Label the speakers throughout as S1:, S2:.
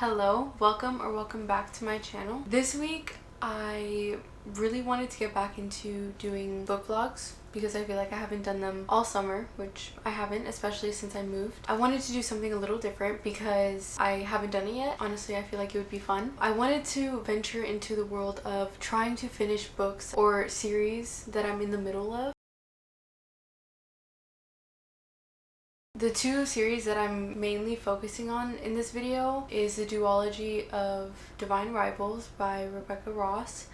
S1: Hello, welcome back to my channel. This week I really wanted to get back into doing book vlogs because I feel like I haven't done them all summer, which I haven't, especially since I moved. I wanted to do something a little different because I haven't done it yet. Honestly, I feel like it would be fun. I wanted to venture into the world of trying to finish books or series that I'm in the middle of. The two series that I'm mainly focusing on in this video is the duology of Divine Rivals by Rebecca Ross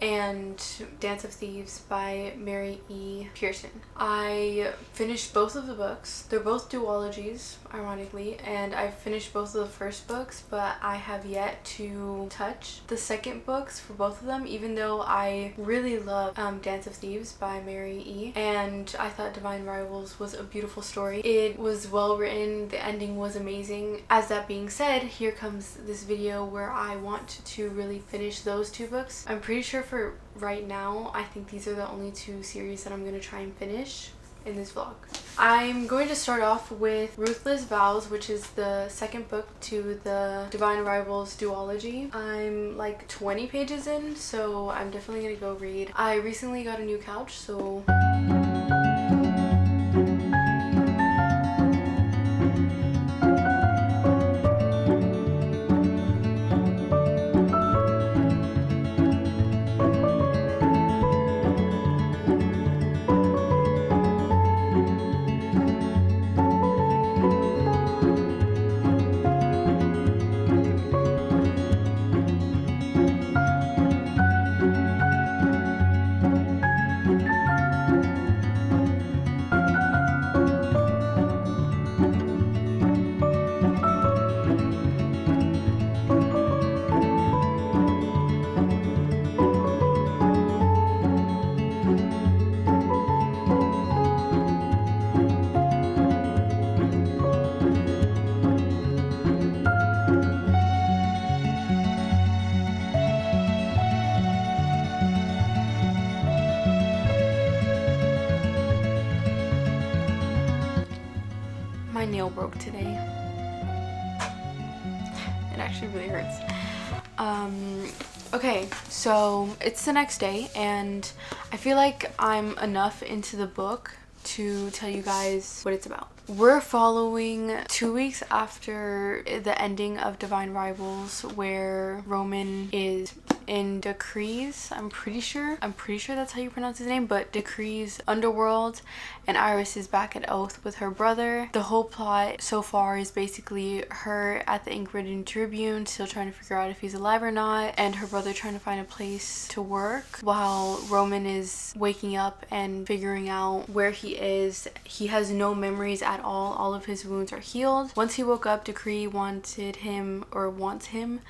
S1: and Dance of Thieves by Mary E. Pearson. I finished both of the books. They're both duologies, ironically, and I finished both of the first books, but I have yet to touch the second books for both of them, even though I really love Dance of Thieves by Mary E. And I thought Divine Rivals was a beautiful story. It was well written, the ending was amazing. As that being said, here comes this video where I want to really finish those two books. I'm pretty sure for right now, I think these are the only two series that I'm going to try and finish in this vlog. I'm going to start off with Ruthless Vows, which is the second book to the Divine Rivals duology. I'm like 20 pages in, so I'm definitely going to go read. I recently got a new couch, so my nail broke today. It actually really hurts. Okay, so it's the next day and I feel like I'm enough into the book to tell you guys what it's about. We're following 2 weeks after the ending of Divine Rivals, where Roman is in Decree's, I'm pretty sure that's how you pronounce his name, but Decree's underworld, and Iris is back at Oath with her brother. The whole plot so far is basically her at the Ink Ridden Tribune still trying to figure out if he's alive or not, and her brother trying to find a place to work while Roman is waking up and figuring out where he is. He has no memories at all of his wounds are healed. Once he woke up, Decree wants him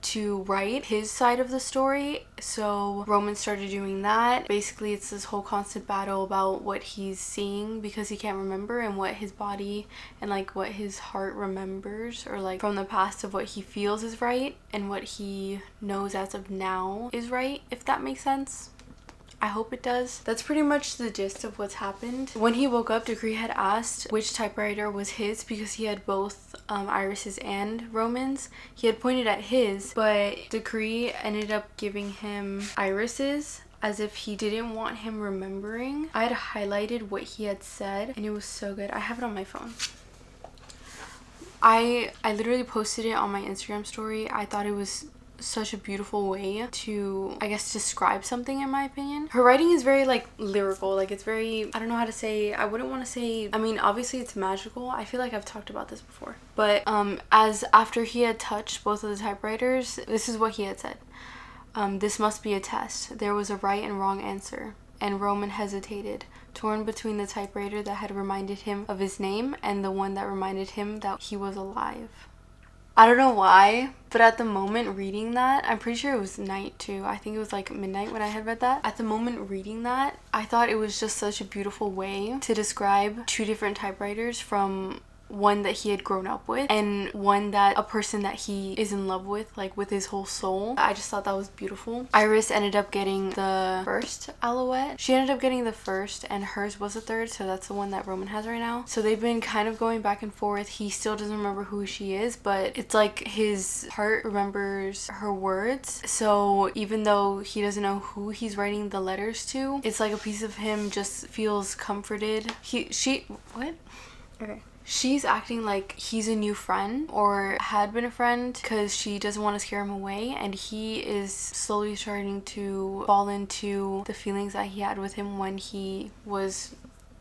S1: to write his side of the story, so Roman started doing that. Basically, it's this whole constant battle about what he's seeing because he can't remember, and what his body and like what his heart remembers, or like from the past of what he feels is right and what he knows as of now is right, if that makes sense. I hope it does. That's pretty much the gist of what's happened. When he woke up, Decree had asked which typewriter was his because he had both Iris's and Roman's. He had pointed at his, but Decree ended up giving him Iris's as if he didn't want him remembering. I had highlighted what he had said and it was so good. I have it on my phone. I literally posted it on my Instagram story. I thought it was such a beautiful way to, I guess, describe something, in my opinion. Her writing is very like lyrical, like it's very, I don't know how to say, I wouldn't want to say, I mean obviously it's magical. I feel like I've talked about this before, but as after he had touched both of the typewriters, this is what he had said. This must be a test. There was a right and wrong answer, and Roman hesitated, torn between the typewriter that had reminded him of his name and the one that reminded him that he was alive. I don't know why, but at the moment reading that, I'm pretty sure it was night too. I think it was like midnight when I had read that. At the moment reading that, I thought it was just such a beautiful way to describe two different typewriters from one that he had grown up with and one that a person that he is in love with, like with his whole soul. I just thought that was beautiful. Iris ended up getting the first Alouette. She ended up getting the first and hers was the third, so that's the one that Roman has right now. So they've been kind of going back and forth. He still doesn't remember who she is, but it's like his heart remembers her words. So even though he doesn't know who he's writing the letters to, it's like a piece of him just feels comforted. She's acting like he's a new friend or had been a friend because she doesn't want to scare him away, and he is slowly starting to fall into the feelings that he had with him when he was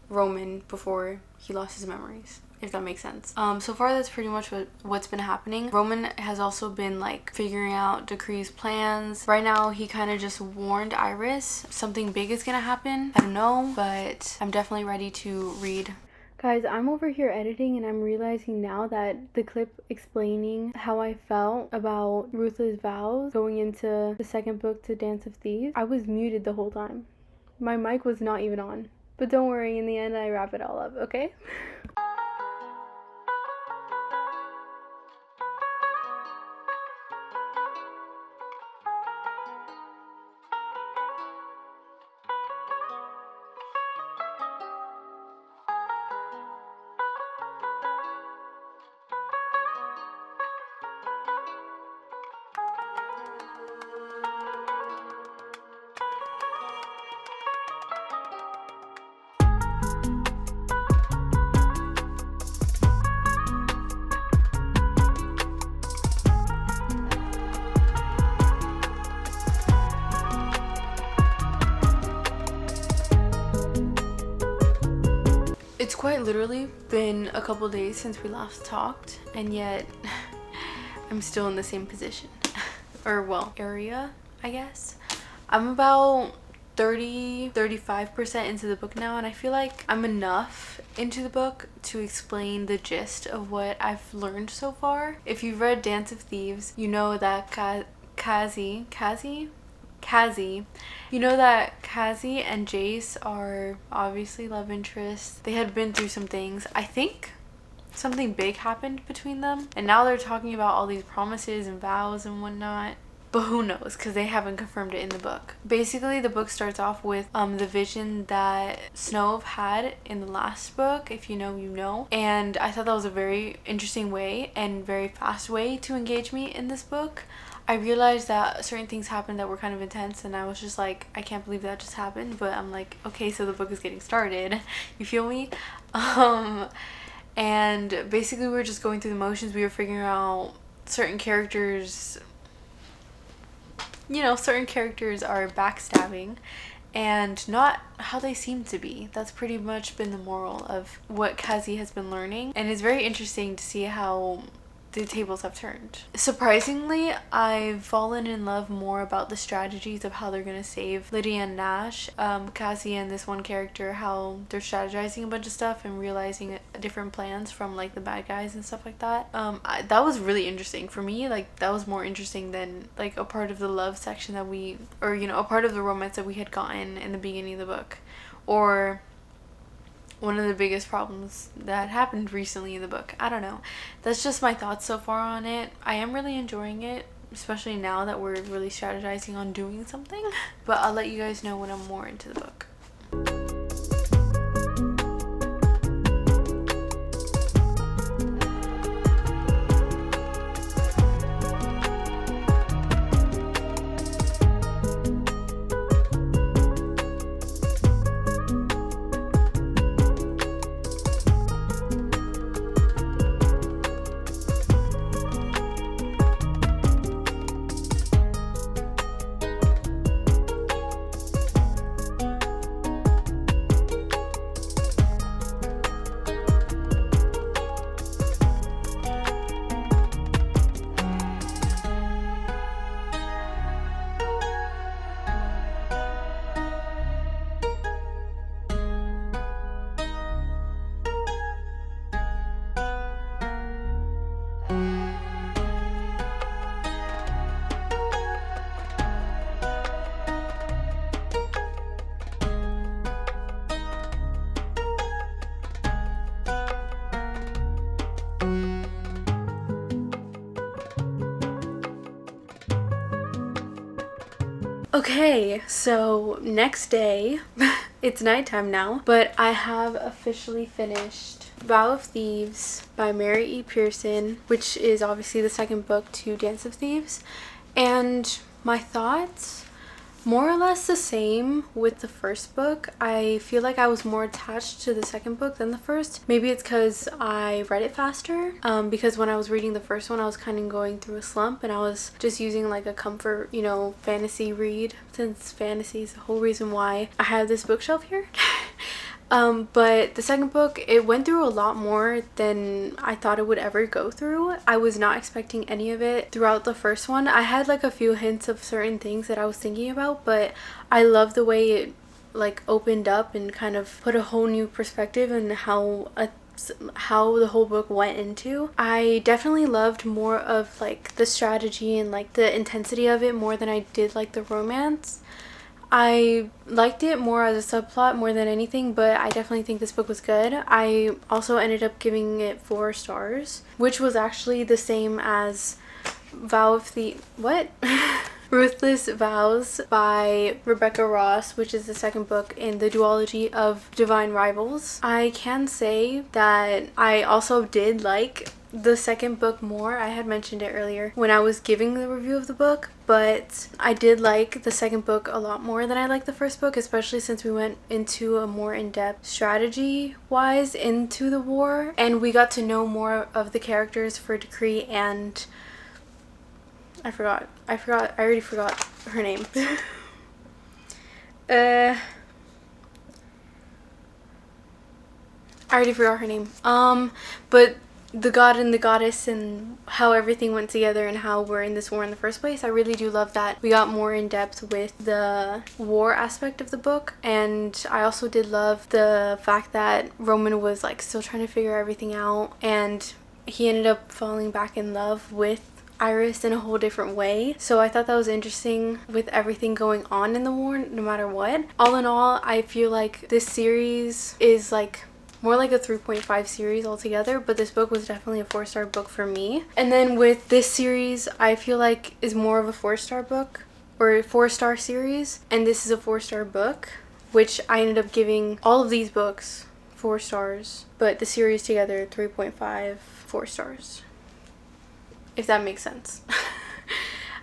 S1: Roman before he lost his memories, if that makes sense. So far that's pretty much what's been happening. Roman has also been like figuring out Decree's plans. Right now he kind of just warned Iris something big is gonna happen. I don't know, but I'm definitely ready to read. Guys, I'm over here editing and I'm realizing now that the clip explaining how I felt about Ruthless Vows going into the second book to Dance of Thieves, I was muted the whole time. My mic was not even on. But don't worry, in the end I wrap it all up, okay? It's quite literally been a couple days since we last talked, and yet I'm still in the same position. Or well, area, I guess. I'm about 35% into the book now, and I feel like I'm enough into the book to explain the gist of what I've learned so far. If you've read Dance of Thieves, you know that Kazi, you know that Kazi and Jace are obviously love interests. They had been through some things. I think something big happened between them, and now they're talking about all these promises and vows and whatnot. But who knows, because they haven't confirmed it in the book. Basically, the book starts off with the vision that Snow had in the last book. If you know, you know. And I thought that was a very interesting way and very fast way to engage me in this book. I realized that certain things happened that were kind of intense, and I was just like, I can't believe that just happened. But I'm like, okay, so the book is getting started. You feel me? And basically we were just going through the motions. We were figuring out certain characters, you know, certain characters are backstabbing and not how they seem to be. That's pretty much been the moral of what Kazi has been learning, and it's very interesting to see how the tables have turned. Surprisingly, I've fallen in love more about the strategies of how they're gonna save Lydia and Nash. Cassie and this one character, how they're strategizing a bunch of stuff and realizing different plans from like the bad guys and stuff like that. That was really interesting for me. Like that was more interesting than like a part of the love section that we, or you know, a part of the romance that we had gotten in the beginning of the book, or one of the biggest problems that happened recently in the book. I don't know. That's just my thoughts so far on it. I am really enjoying it, especially now that we're really strategizing on doing something. But I'll let you guys know when I'm more into the book. Okay, so next day, it's nighttime now, but I have officially finished Vow of Thieves by Mary E. Pearson, which is obviously the second book to Dance of Thieves. And my thoughts, more or less the same with the first book. I feel like I was more attached to the second book than the first. Maybe it's because I read it faster, because when I was reading the first one I was kind of going through a slump and I was just using like a comfort, fantasy read, since fantasy is the whole reason why I have this bookshelf here. But the second book, it went through a lot more than I thought it would ever go through. I was not expecting any of it throughout the first one. I had like a few hints of certain things that I was thinking about, but I love the way it like opened up and kind of put a whole new perspective in how the whole book went into. I definitely loved more of like the strategy and like the intensity of it more than I did like the romance. I liked it more as a subplot more than anything, but I definitely think this book was good. I also ended up giving it 4 stars, which was actually the same as Ruthless Vows by Rebecca Ross, which is the second book in the duology of Divine Rivals. I can say that I also did like the second book more. I had mentioned it earlier when I was giving the review of the book, but I did like the second book a lot more than I liked the first book, especially since we went into a more in-depth strategy wise into the war and we got to know more of the characters for Decree and I already forgot her name. I already forgot her name. But the god and the goddess and how everything went together and how we're in this war in the first place. I really do love that we got more in depth with the war aspect of the book. And I also did love the fact that Roman was like still trying to figure everything out and he ended up falling back in love with Iris in a whole different way. So I thought that was interesting with everything going on in the war no matter what. All in all, I feel like this series is like more like a 3.5 series altogether, but this book was definitely a 4-star book for me. And then with this series, I feel like is more of a 4-star book or a 4-star series, and this is a 4-star book, which I ended up giving all of these books 4 stars, but the series together 3.5 4 stars, if that makes sense.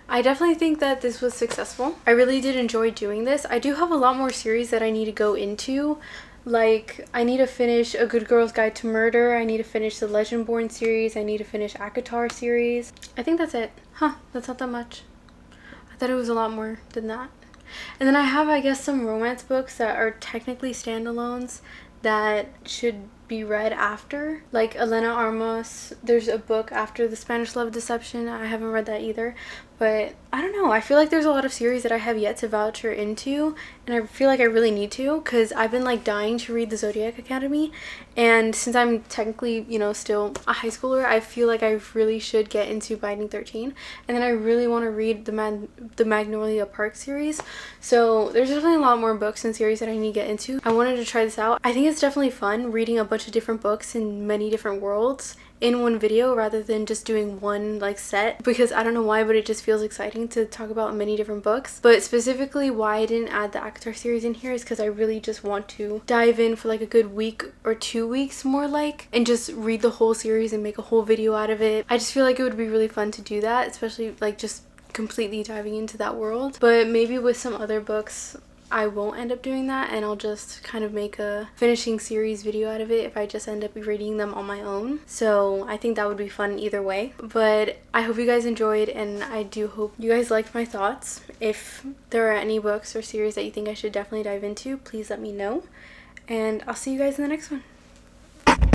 S1: I definitely think that this was successful. I really did enjoy doing this. I do have a lot more series that I need to go into. Like, I need to finish A Good Girl's Guide to Murder. I need to finish the Legendborn series. I need to finish ACOTAR series. I think that's it. Huh, that's not that much. I thought it was a lot more than that. And then I have, I guess, some romance books that are technically standalones that should be read after. Like Elena Armas, there's a book after The Spanish Love Deception. I haven't read that either, but I don't know. I feel like there's a lot of series that I have yet to venture into, and I feel like I really need to, because I've been like dying to read the Zodiac Academy, and since I'm technically, still a high schooler, I feel like I really should get into Binding 13, and then I really want to read the Magnolia Park series. So there's definitely a lot more books and series that I need to get into. I wanted to try this out. I think it's definitely fun reading a bunch of different books in many different worlds in one video rather than just doing one like set, because I don't know why, but it just feels exciting to talk about many different books. But specifically why I didn't add the ACOTAR series in here is because I really just want to dive in for like a good week or 2 weeks more like, and just read the whole series and make a whole video out of it. I just feel like it would be really fun to do that, especially like just completely diving into that world. But maybe with some other books I won't end up doing that, and I'll just kind of make a finishing series video out of it if I just end up reading them on my own. So I think that would be fun either way. But I hope you guys enjoyed, and I do hope you guys liked my thoughts. If there are any books or series that you think I should definitely dive into, please let me know. And I'll see you guys in the next one.